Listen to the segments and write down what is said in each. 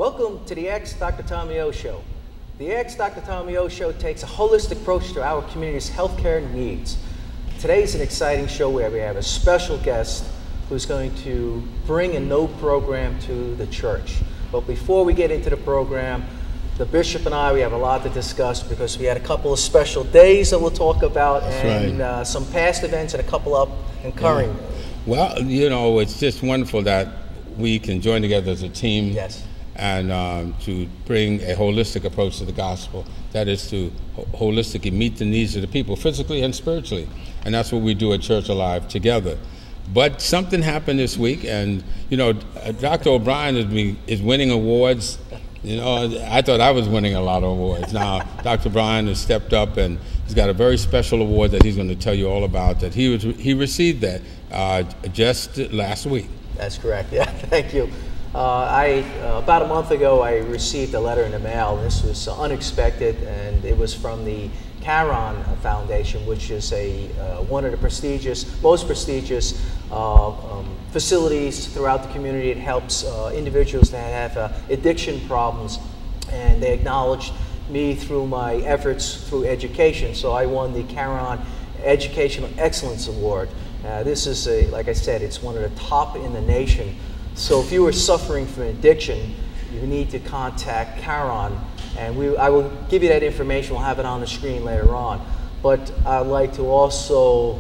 Welcome to the Ask Dr. Tommy O Show. The Ask Dr. Tommy O Show takes a holistic approach to our community's healthcare needs. Today's an exciting show where we have a special guest who's going to bring a new program to the church. But before we get into the program, the bishop and I, we have a lot to discuss because we had a couple of special days that we'll talk about, and some past events and a couple up and current. Yeah. Well, you know, it's just wonderful that we can join together as a team. Yes. And to bring a holistic approach to the gospel. That is to holistically meet the needs of the people, physically and spiritually. And that's what we do at Church Alive together. But something happened this week, and you know, Dr. OBrien is winning awards. You know, I thought I was winning a lot of awards. Now, Dr. OBrien has stepped up, and he's got a very special award that he's going to tell you all about. That he received that just last week. That's correct. Yeah, thank you. About a month ago, I received a letter in the mail. This was unexpected, and it was from the Caron Foundation, which is one of the most prestigious facilities throughout the community. It helps individuals that have addiction problems, and they acknowledged me through my efforts through education. So I won the Caron Educational Excellence Award. This is, like I said, it's one of the top in the nation. So if you are suffering from addiction, you need to contact Caron, and I will give you that information. We'll have it on the screen later on. But I'd like to also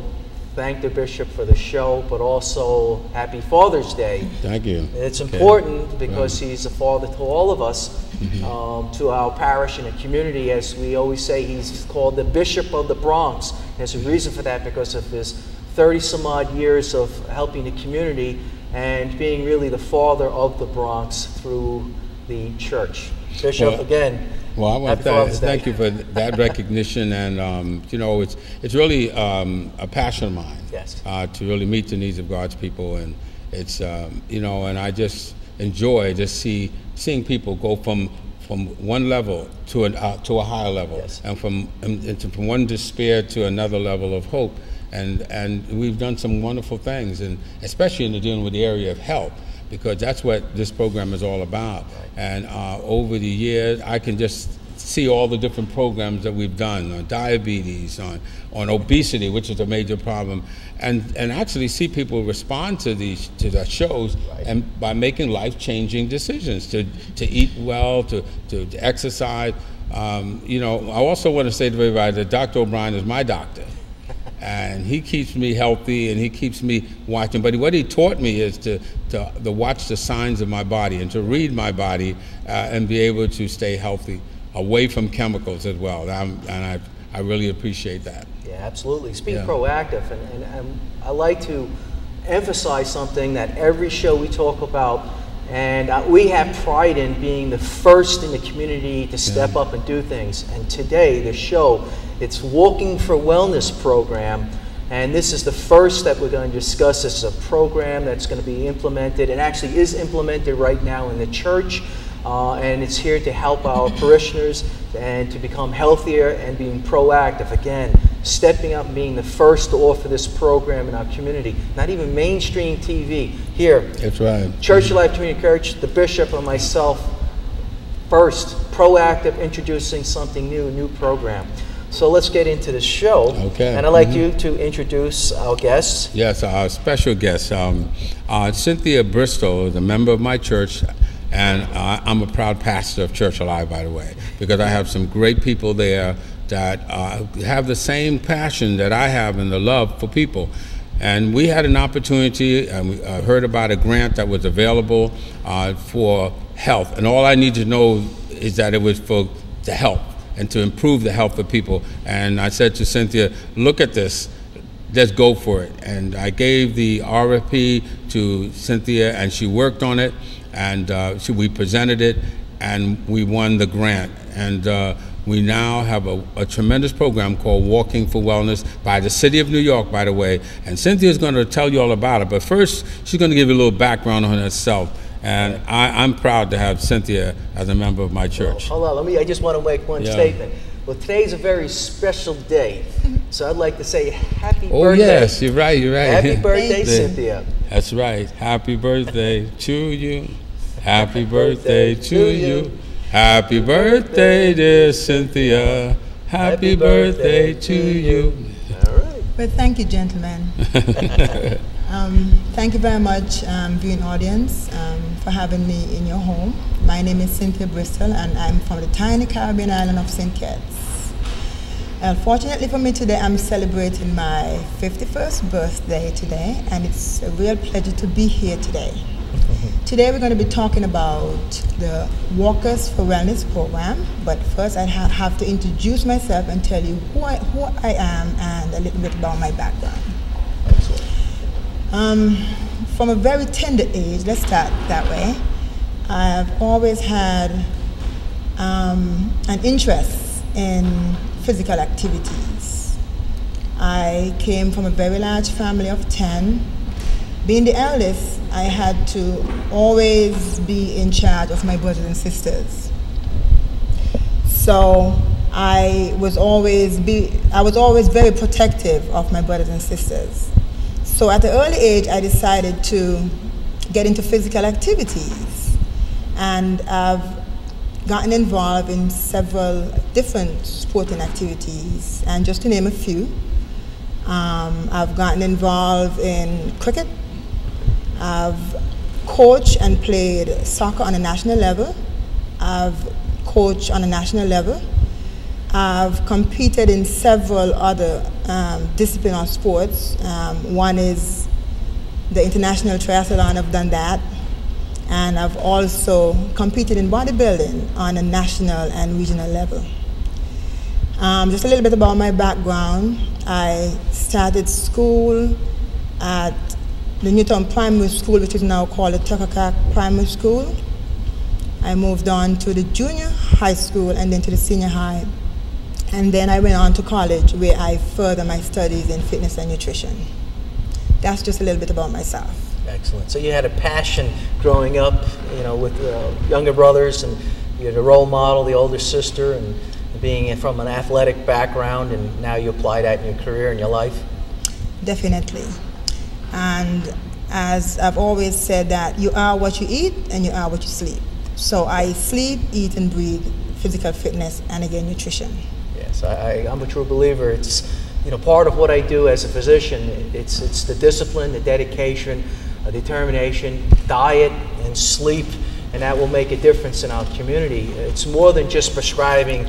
thank the bishop for the show, but also Happy Father's Day. Thank you. It's important because he's a father to all of us, to our parish and the community. As we always say, he's called the Bishop of the Bronx. There's a reason for that, because of his 30-some-odd years of helping the community and being really the father of the Bronx through the church. Bishop, again, well, I want to thank you for that recognition, and you know, it's really a passion of mine. Yes. To really meet the needs of God's people, and it's you know, and I just enjoy seeing people go from one level to a higher level, yes, and from one despair to another level of hope. And we've done some wonderful things, and especially in dealing with the area of health, because that's what this program is all about. Right. And over the years, I can just see all the different programs that we've done on diabetes, on obesity, which is a major problem, and actually see people respond to the shows, right, and by making life-changing decisions to eat well, to exercise. You know, I also want to say to everybody that Dr. OBrien is my doctor. And he keeps me healthy, and he keeps me watching. But what he taught me is to watch the signs of my body and to read my body and be able to stay healthy, away from chemicals as well. And I really appreciate that. Yeah, absolutely. It's being proactive. And I like to emphasize something that every show we talk about, and we have pride in being the first in the community to step up and do things. And today, the show, it's Walking for Wellness program, and this is the first that we're going to discuss. This is a program that's going to be implemented, and actually is implemented right now in the church, and it's here to help our parishioners and to become healthier and being proactive. Again, stepping up and being the first to offer this program in our community. Not even mainstream TV. Here, that's right. Church Alive Community Church, the bishop and myself, first, proactive, introducing something new program. So let's get into the show. Okay. And I'd like you to introduce our guests. Yes, our special guest, Cynthia Bristol, is a member of my church, and I'm a proud pastor of Church Alive, by the way, because I have some great people there that have the same passion that I have and the love for people. And we had an opportunity, and we heard about a grant that was available for health. And all I need to know is that it was for the health and to improve the health of people. And I said to Cynthia, look at this, let's go for it. And I gave the RFP to Cynthia, and she worked on it, and we presented it, and we won the grant. And we now have a tremendous program called Walking for Wellness by the City of New York, by the way. And Cynthia's going to tell you all about it, but first she's going to give you a little background on herself. And I'm proud to have Cynthia as a member of my church. Well, hold on, I just want to make one statement. Well, today's a very special day, so I'd like to say happy birthday. Oh yes, you're right. Happy birthday, Cynthia. That's right. Happy birthday to you. Happy birthday to you. Happy birthday, dear Cynthia. Happy birthday to you. All right. Well, thank you, gentlemen. Thank you very much, viewing audience, for having me in your home. My name is Cynthia Bristol, and I'm from the tiny Caribbean island of St. Kitts. Fortunately for me today, I'm celebrating my 51st birthday today, and it's a real pleasure to be here today. Today we're going to be talking about the Walkers for Wellness program, but first I have to introduce myself and tell you who I am and a little bit about my background. From a very tender age, let's start that way, I've always had an interest in physical activities. I came from a very large family of 10. Being the eldest, I had to always be in charge of my brothers and sisters. So I was always very protective of my brothers and sisters. So at an early age, I decided to get into physical activities, and I've gotten involved in several different sporting activities, and just to name a few, I've gotten involved in cricket. I've coached and played soccer on a national level. I've coached on a national level. I've competed in several other disciplines of sports. One is the International Triathlon. I've done that. And I've also competed in bodybuilding on a national and regional level. Just a little bit about my background. I started school at the Newtown Primary School, which is now called the Tuckacack Primary School. I moved on to the junior high school and then to the senior high. And then I went on to college, where I furthered my studies in fitness and nutrition. That's just a little bit about myself. Excellent. So you had a passion growing up, with younger brothers, and you're the role model, the older sister, and being from an athletic background, and now you apply that in your career and your life? Definitely. And as I've always said, that you are what you eat and you are what you sleep. So I sleep, eat, and breathe physical fitness and, again, nutrition. Yes, I'm a true believer. It's part of what I do as a physician. It's the discipline, the dedication, determination, diet, and sleep, and that will make a difference in our community. It's more than just prescribing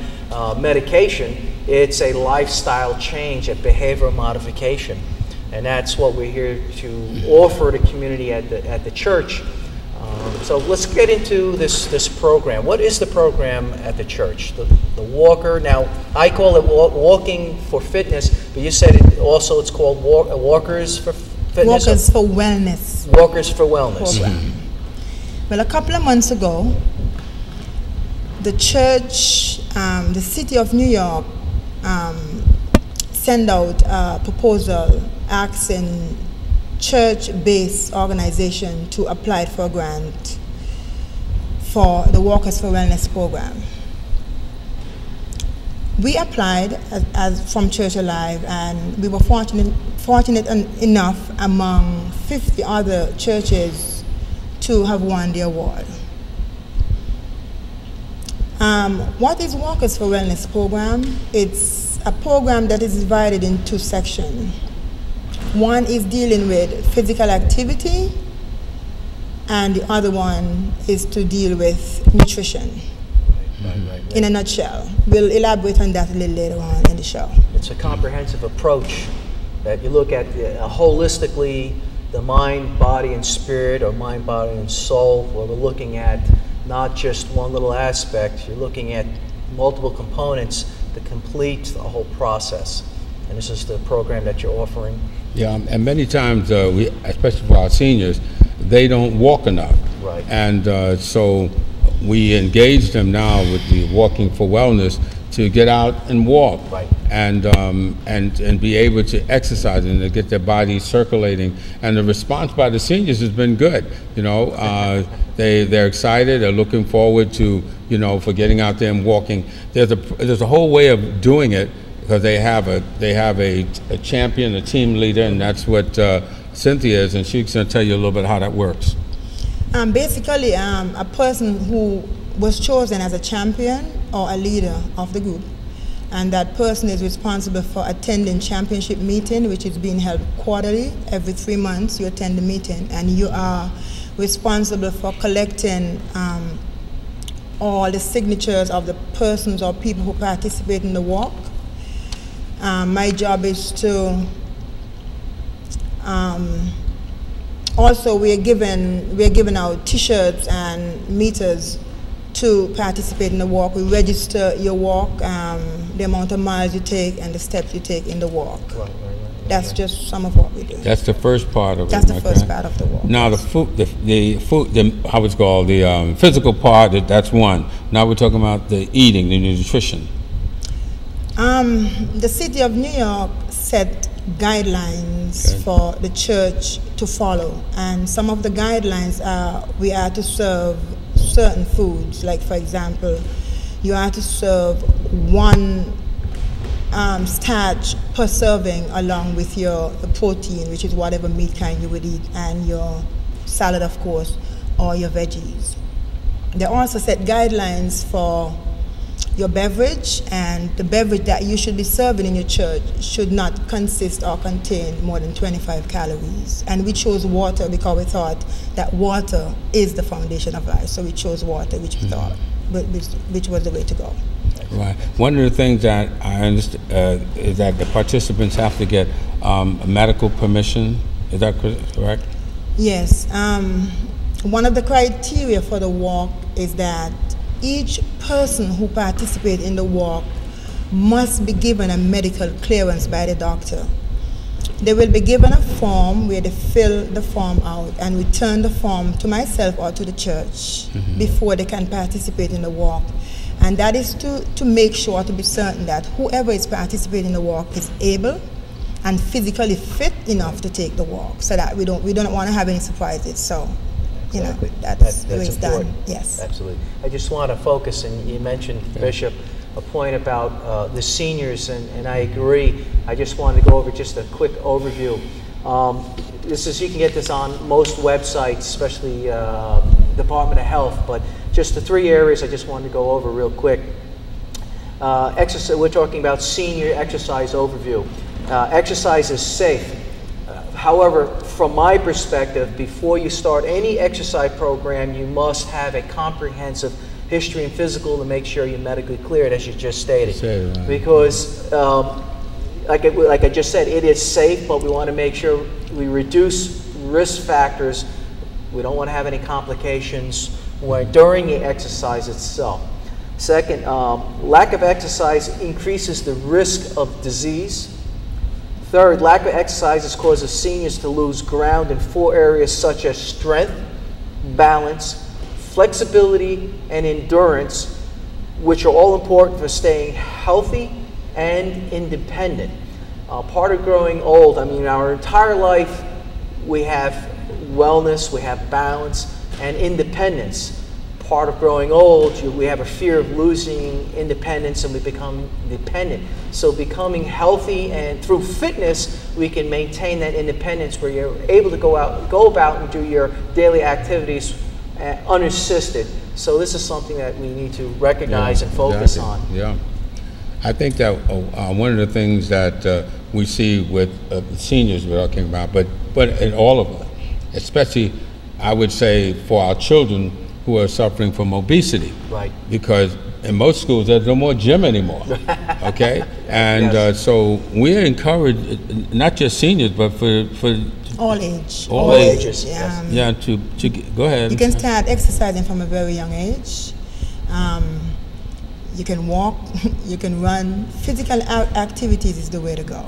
medication. It's a lifestyle change, a behavioral modification, and that's what we're here to offer the community at the church. So let's get into this program. What is the program at the church? The Walker. Now, I call it Walking for Fitness, but you said it's called Walkers for Fitness? Walkers for Wellness. Walkers for Wellness. Well, a couple of months ago, the church, the city of New York, sent out a proposal asking church-based organization to apply for a grant for the Walkers for Wellness program. We applied as from Church Alive, and we were fortunate enough among 50 other churches to have won the award. What is Walkers for Wellness program? It's a program that is divided in two sections. One is dealing with physical activity, and the other one is to deal with nutrition. Right. In a nutshell. We'll elaborate on that a little later on in the show. It's a comprehensive approach that you look at holistically, the mind, body, and spirit, or mind, body, and soul, where we're looking at not just one little aspect. You're looking at multiple components to complete the whole process. And this is the program that you're offering. Yeah, and many times, we, especially for our seniors, they don't walk enough. Right. And so we engage them now with the Walking for Wellness to get out and walk. Right. And be able to exercise and to get their bodies circulating. And the response by the seniors has been good. They're excited. They're looking forward to for getting out there and walking. There's a whole way of doing it, because they have a champion, a team leader, and that's what Cynthia is, and she's going to tell you a little bit how that works. Basically, a person who was chosen as a champion or a leader of the group, and that person is responsible for attending championship meeting, which is being held quarterly. Every 3 months you attend the meeting, and you are responsible for collecting all the signatures of the persons or people who participate in the walk. My job is to also we're given out T-shirts and meters to participate in the walk. We register your walk, the amount of miles you take, and the steps you take in the walk. Right. That's just some of what we do. That's the first part of it. That's the first part of the walk. Now the food, how it's called, the physical part. That's one. Now we're talking about the eating, the nutrition. The city of New York set guidelines for the church to follow, and some of the guidelines are we are to serve certain foods, like for example, you are to serve 1 starch per serving along with your protein, which is whatever meat kind you would eat, and your salad, of course, or your veggies. They also set guidelines for your beverage, and the beverage that you should be serving in your church should not consist or contain more than 25 calories. And we chose water because we thought that water is the foundation of life. So we chose water, which we thought which was the way to go. Right. One of the things that I understand is that the participants have to get medical permission. Is that correct? Yes. One of the criteria for the walk is that each person who participates in the walk must be given a medical clearance by the doctor. They will be given a form where they fill the form out and return the form to myself or to the church before they can participate in the walk. And that is to make sure, to be certain that whoever is participating in the walk is able and physically fit enough to take the walk, so that we don't want to have any surprises. So, you know, that's the way it's done. Yes. Absolutely. I just want to focus, and you mentioned, Bishop, a point about the seniors, and I agree. I just wanted to go over just a quick overview. You can get this on most websites, especially Department of Health, but just the 3 areas I just wanted to go over real quick. Exercise, we're talking about senior exercise overview. Exercise is safe. However, from my perspective, before you start any exercise program, you must have a comprehensive history and physical to make sure you're medically cleared, as you just stated. Right. Because, like I just said, it is safe, but we want to make sure we reduce risk factors. We don't want to have any complications during the exercise itself. Second, lack of exercise increases the risk of disease. Third, lack of exercise causes seniors to lose ground in 4 areas such as strength, balance, flexibility, and endurance, which are all important for staying healthy and independent. Part of growing old, I mean, our entire life we have wellness, we have balance, and independence. Part of growing old, we have a fear of losing independence, and we become dependent. So becoming healthy, and through fitness, we can maintain that independence where you're able to go about and do your daily activities unassisted. So this is something that we need to recognize and focus on. Yeah. I think that one of the things that we see with seniors we're talking about, but in all of them, especially I would say for our children who are suffering from obesity. Right. Because in most schools there's no more gym anymore. Okay? And so we're encouraged, not just seniors, but for all age. All ages. Yeah, to go ahead. You can start exercising from a very young age. You can walk, you can run. Physical activities is the way to go.